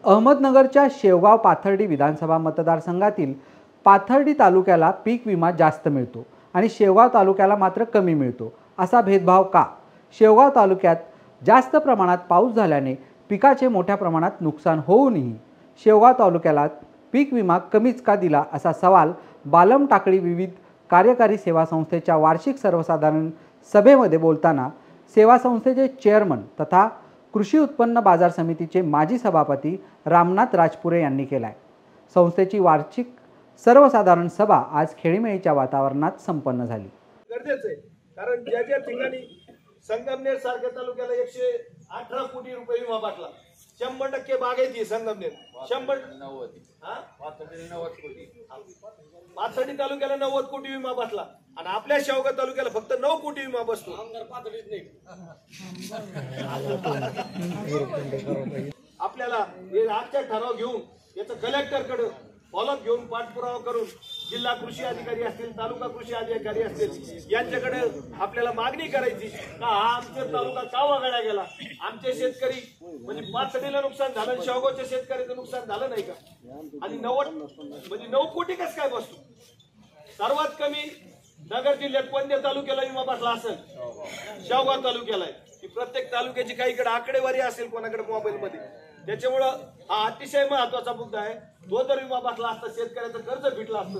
अहमदनगरच्या शेवगाव पाथर्डी विधानसभा मतदारसंघातील पाथर्डी तालुक्याला पीक विमा जास्त मिळतो आणि शेवगाव तालुक्याला मात्र कमी मिळतो। असा भेदभाव का? शेवगाव तालुक्यात जास्त प्रमाणात पाऊस झाल्याने पिकाचे मोठ्या प्रमाणात नुकसान होऊनही शेवगाव तालुक्याला पीक विमा कमीच का दिला, असा सवाल बालम टाकळी विविध कार्यकारी सेवा संस्थेच्या वार्षिक सर्वसाधारण सभेमध्ये बोलताना सेवा संस्थेचे चेअरमन तथा कृषी उत्पन्न बाजार समितीचे माजी सभापती रामनाथ राजपुरे यांनी केला आहे। संस्थेची वार्षिक सर्वसाधारण सभा आज खेळीमेळीच्या वातावरणात संपन्न झाली। गरजेचं आहे, कारण ज्या ज्या ठिकाणी संगमनेर सारख्या तालुक्याला 118 कोटी रुपये विमा बाटला, 100% बागायती आहे संगमनेर, 190 पाथर्डी तालुक्याला 90 कोटी विमा बसला आणि आपल्या शेवगाव तालुक्याला फक्त 9 कोटी विमा बसतो। आपल्याला हे आजच्या ठराव घेऊन याचं कलेक्टरकडे फॉलोअप घेऊन पाठपुरावा करून जिल्हा कृषी अधिकारी असतील, तालुका कृषी अधिकारी असतील, यांच्याकडे आपल्याला मागणी करायची का हा आमचा तालुका का वगळला गेला, आमचे शेतकरी म्हणजे पाथर्डीला नुकसान झालं, शेवगावच्या शेतकऱ्याचं नुकसान झालं नाही का, आणि 9 कोटी कसं काय बसतो। सर्वात कमी नगर जिल्ह्यात कोणत्या तालुक्याला विमा बसला असेल? शेवगाव तालुक्याला आहे। की प्रत्येक तालुक्याची काहीकडे आकडेवारी असेल कोणाकडे मोबाईल मध्ये, त्याच्यामुळं हा अतिशय महत्वाचा मुद्दा आहे। तो जर विमा बसला असता शेतकऱ्याचं कर्ज फिटलं असतं।